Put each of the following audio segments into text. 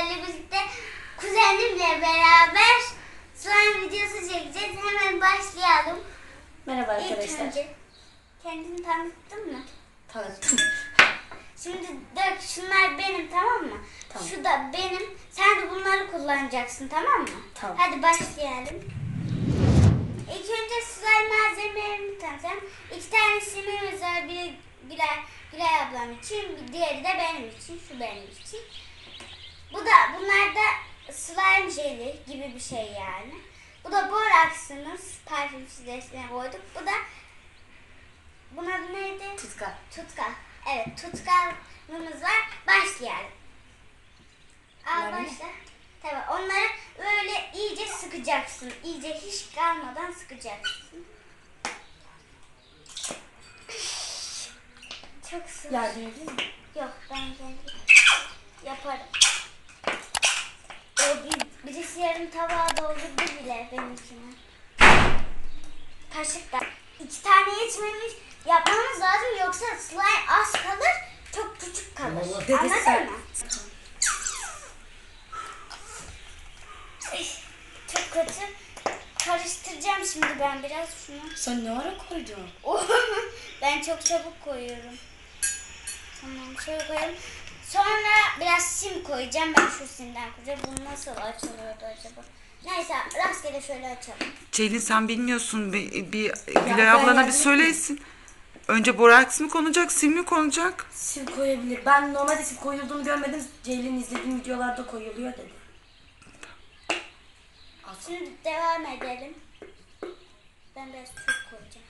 sizlerle birlikte kuzenimle beraber slime videosu çekeceğiz. Hemen başlayalım. Merhaba arkadaşlar. İlk önce kendini tanıttın mı? Tanıttım. Şimdi dök, şunlar benim, tamam mı? Tamam. Şu da benim. Sen de bunları kullanacaksın, tamam mı? Tamam. Hadi başlayalım. İlk önce slime malzemelerimi tanıtacağım. 2 tane simimiz var. Biri Gülay ablam için, diğeri de benim için. Şu benim için. Bunlar da slime jeli gibi bir şey yani. Bu da boraksımız. Parfüm şişesine koyduk. Bunun adı neydi? Tutkal. Tutkal. Evet, tutkalımız var. Başlayalım. Al başla. Tabii onları böyle iyice sıkacaksın. İyice hiç kalmadan sıkacaksın. Çok sık. Yardım edeyim mi? Yok, ben kendim yaparım. Birisi yarım tabağa doldurdu bile benimkini. Kaşıkla. 2 tane yetmemiş yapmamız lazım, yoksa slime az kalır, çok küçük kalır. Anladın mı? Çok kötü. Karıştıracağım şimdi ben biraz şunu. Sen ne ara koydun? Ben çok çabuk koyuyorum. Tamam, şöyle koyalım. Sonra biraz sim koyacağım. Ben şu simden koyacağım. Bu nasıl açılıyordu acaba? Neyse, rastgele şöyle açalım. Ceylin, sen bilmiyorsun. Bir Gülay ablana bir söylesin. Önce boraks mı konacak, sim mi konacak? Sim koyabilir. Ben normalde sim koyulduğunu görmedim. Ceylin izlediğim videolarda koyuluyor dedi. Şimdi devam edelim. Ben biraz çok koyacağım.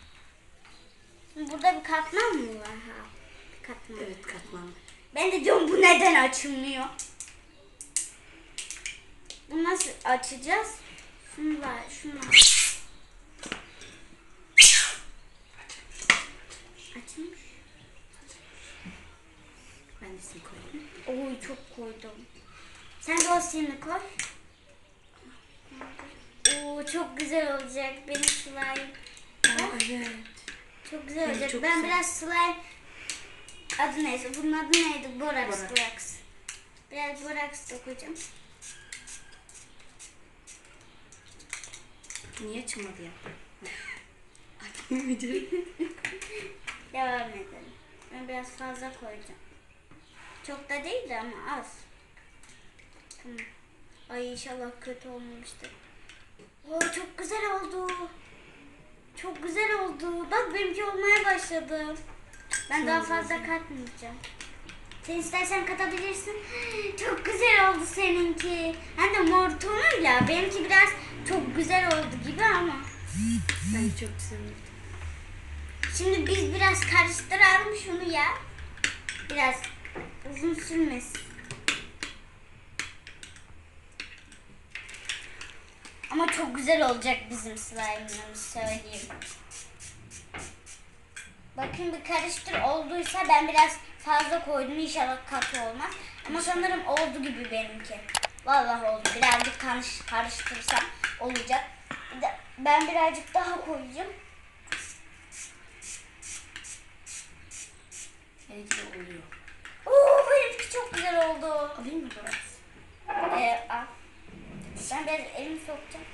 Şimdi burada bir katman mı var? Ha, bir katman. Evet, katman. Ben de diyorum, bu neden açılmıyor? Bu nasıl açacağız? Şunu var. Açılmış. Ben de sim koyayım. Oy, çok koydum. Sen de o simini koy. Oo, çok güzel olacak benim slime. Evet. Çok güzel olacak. Çok ben güzel. biraz slime, adı neyse, bunun adı neydi? Boraks. Biraz boraks da koyacağım. Niye açılmadı ya? Devam edelim. Ben biraz fazla koyacağım. Çok da değil de ama az. Tamam. Ay, inşallah kötü olmamıştır. Oo, çok güzel oldu. Çok güzel oldu. Bak, benimki olmaya başladı. Ben daha fazla katmayacağım. Sen istersen katabilirsin. Çok güzel oldu seninki. Hem de mor tonuyla. Benimki biraz çok güzel oldu gibi ama. Ben çok güzel oldu. Şimdi biz biraz karıştıralım şunu ya. Biraz uzun sürmesin. Ama çok güzel olacak bizim slime'ımız, söyleyeyim. Bakın, bir karıştır, olduysa ben biraz fazla koydum, inşallah katı olmaz. Ama sanırım oldu gibi benimki. Vallahi oldu. Birazcık karıştırsam olacak. Ben birazcık daha koyacağım. Benimki de oluyor. Oo, benimki çok güzel oldu. Alayım mı biraz? Al. Ben biraz elimi sokacağım.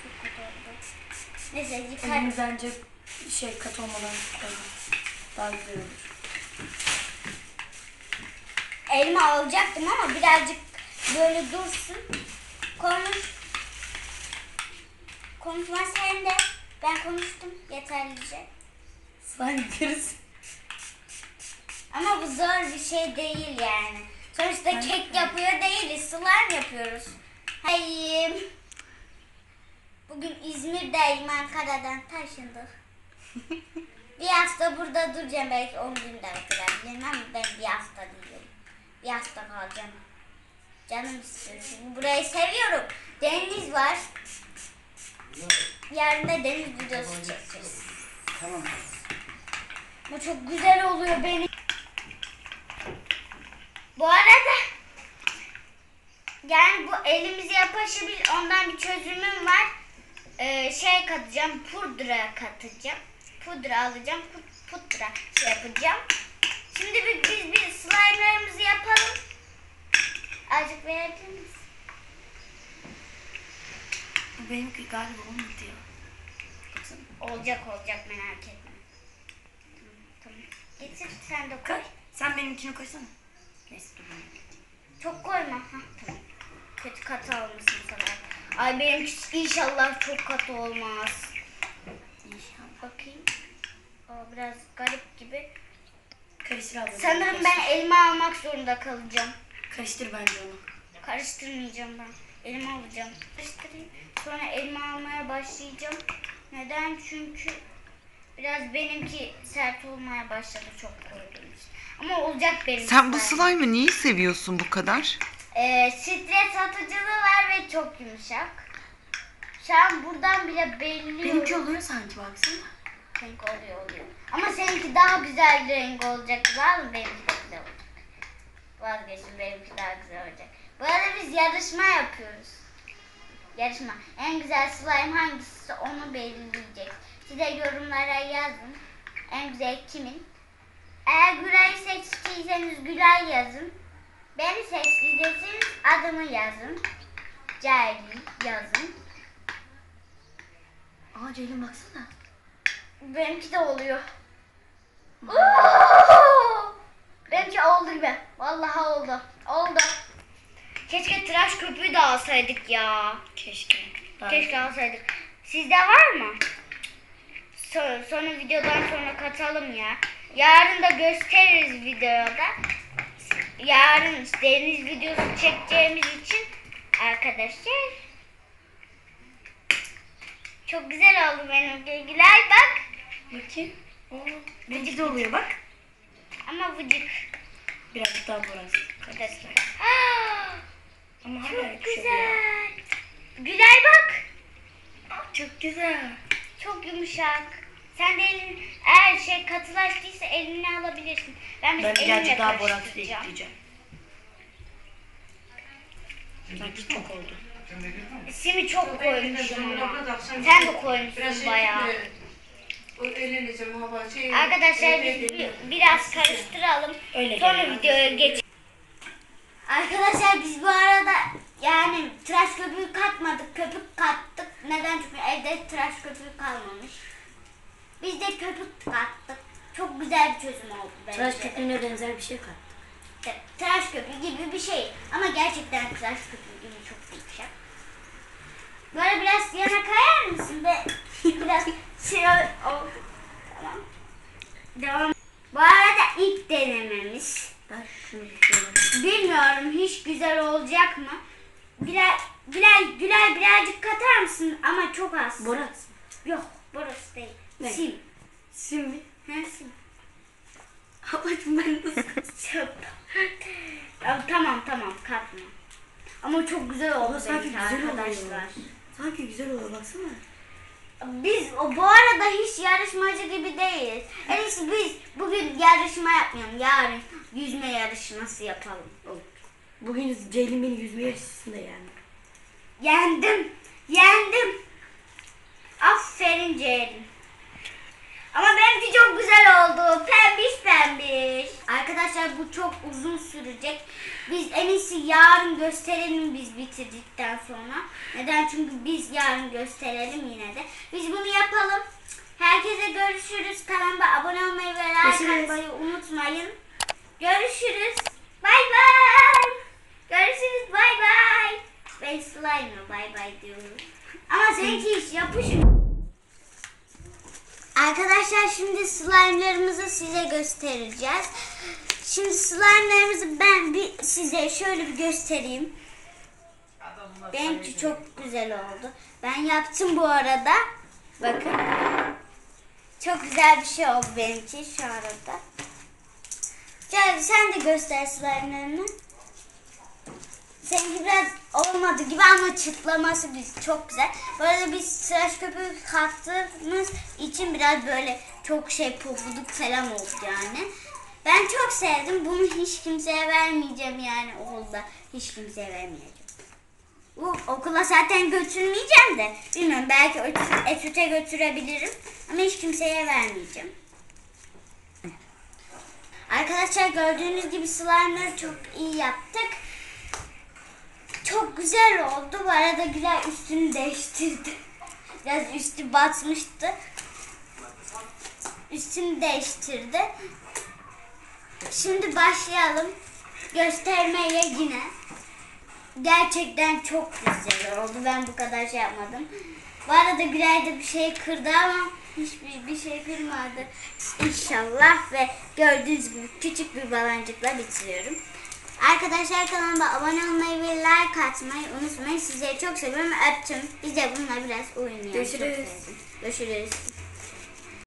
Çok kötü oldu. Neyse, yıkar. Elimi bence kat olmadan koyalım. Daha güzel olur. Elime alacaktım ama birazcık böyle dursun. Konuşma sen de. Ben konuştum yeterlice. Slime kırız. Ama bu zor bir şey değil yani. Sonuçta kek yapıyor değiliz. Slime yapıyoruz. Hayır. Bugün İzmir'deyim, Ankara'dan taşındık. Bir hafta burada duracağım, belki 10 gün daha durabilirim ama ben bir hafta değilim. Bir hafta kalacağım. Canım istiyor çünkü burayı seviyorum. Deniz var. Yarın da deniz videosu çekeceğiz. Tamam. Bu çok güzel oluyor benim. Bu arada yani bu elimize yapışabilir, ondan bir çözümüm var. Katacağım, pudra katacağım. Pudra alacağım, pudra yapacağım. Şimdi biz slime'larımızı yapalım. Azıcık verebilir miyim? Benimki galiba olmadı ya. Olacak merak etme. Tamam. Getir sen de koy. Sen benimkini koysana. Neyse dur ben. Çok koyma. Tamam. Kötü katı olmasın sana. Ay benimki inşallah çok katı olmaz. İnşallah. Bakayım. Biraz garip gibi. Karıştır abla. Sanırım ben elma almak zorunda kalacağım. Karıştır bence onu. Karıştırmayacağım ben. Elma alacağım. Karıştırayım. Sonra elma almaya başlayacağım. Neden? Çünkü biraz benimki sert olmaya başladı çok koyduğum için. Ama olacak benimki. Sen bu slime. slime'ı niye seviyorsun bu kadar? Stres atıcılığı var ve çok yumuşak. Şu an buradan bile belli. Benimki oluyor sanki baksana. Renk oluyor. Ama seninki daha güzel bir renk olacak. Var mı? Benimki de güzel olacak. Vazgeçin, benimki daha güzel olacak. Bu arada biz yarışma yapıyoruz. Yarışma. En güzel slime hangisi onu belirleyecek. Size yorumlara yazın. En güzel kimin? Eğer Gülay'ı seçtiyseniz Gülay yazın. Beni seçtiyseniz adımı yazın. Cahil yazın. Aa Ceylin baksana. Benimki de oluyor. Oo! Benimki oldu gibi. Vallahi oldu. Oldu. Keşke tıraş köpüğü de alsaydık ya. Keşke. Keşke alsaydık. Sizde var mı? Sonra videodan sonra katalım ya. Yarın da gösteririz videoda. Yarın deniz videosu çekeceğimiz için arkadaşlar. Çok güzel oldu benimki. Gülay bak. Bakayım. Benimki de oluyor bak. Ama vıcık. Birazcık daha burası. Arkadaşlar. Ama hala Çok yakışıyor güzel. Gülay bak. Çok güzel. Çok yumuşak. Sen de eğer katılaştıysa elini alabilirsin. Ben Ben elimle birazcık daha boraks karıştıracağım. ekleyeceğim. Sanki çok oldu. Simi çok koymuşum ama. Sen de koymuşsun bayağı. Arkadaşlar biz biraz karıştıralım. Öyle Sonra geliyor. videoya geç. Arkadaşlar biz bu arada yani tıraş köpüğü katmadık, köpük kattık. Neden? Çünkü evde tıraş köpüğü kalmamış. Biz de köpük kattık. Çok güzel bir çözüm oldu bence. Tıraş köpüğüne benzer bir şey kat. Tıraş köpüğü gibi bir şey. Ama gerçekten tıraş köpüğü gibi çok yumuşak. Böyle biraz yana kayar mısın? Biraz şey oldu. Tamam. Devam. Bu arada ilk denememiz. Ben şunu tutuyorum. Bilmiyorum hiç güzel olacak mı? Gülay birazcık katar mısın? Ama çok az. Boraks. Yok, burası değil. Ne? Sim. Sim mi? Sim. Ablacığım ben nasıl? Çöp. Tamam katma. Ama çok güzel oldu Ama sanki benimki güzel oluyor. arkadaşlar. Sanki güzel oluyor baksana. Biz bu arada hiç yarışmacı gibi değiliz. En iyisi biz bugün yarışma yapmayalım. Yarın yüzme yarışması yapalım. Bugün Ceylin beni yüzme yarışmasında yani. Yendim. Aferin Ceylin. Ama benimki çok güzel oldu. Pembiş. Arkadaşlar bu çok uzun sürecek. Biz en iyisi yarın gösterelim biz bitirdikten sonra. Neden? Çünkü biz yarın gösterelim yine de. Biz bunu yapalım. Herkese görüşürüz. Kanalıma abone olmayı ve like atmayı unutmayın. Görüşürüz. Bay bay. Görüşürüz. Bay bay. Ben slime'la bay bay diyorum. Ama seninki hiç yapışmıyor. Arkadaşlar şimdi slime'larımızı size göstereceğiz. Şimdi slime'larımızı ben size şöyle bir göstereyim. Benimki çok güzel oldu. Ben yaptım bu arada. Bakın. Çok güzel bir şey oldu benimki şu arada. Sen de göster slime'larını. Seninki biraz olmadı gibi ama çıtlaması çok güzel. Bu arada biz tıraş köpüğü kattığımız için biraz böyle çok pofuduk falan oldu yani. Ben çok sevdim. Bunu hiç kimseye vermeyeceğim yani okulda. Hiç kimseye vermeyeceğim. Bu okula zaten götürmeyeceğim de. Bilmiyorum belki etüte götürebilirim. Ama hiç kimseye vermeyeceğim. Arkadaşlar gördüğünüz gibi slime'ları çok iyi yaptık. çok güzel oldu. Bu arada Gülay üstünü değiştirdi. Biraz üstü batmıştı. Üstünü değiştirdi. Şimdi başlayalım göstermeye yine. Gerçekten çok güzel oldu. Ben bu kadar şey yapmadım. Bu arada Gülay da bir şey kırdı ama hiçbir şey kırmadı. İnşallah ve gördüğünüz gibi küçük bir baloncukla bitiriyorum. Arkadaşlar kanalıma abone olmayı ve like atmayı unutmayın. Sizleri çok seviyorum. Öptüm. Biz de bununla biraz oynayalım. Görüşürüz. Görüşürüz.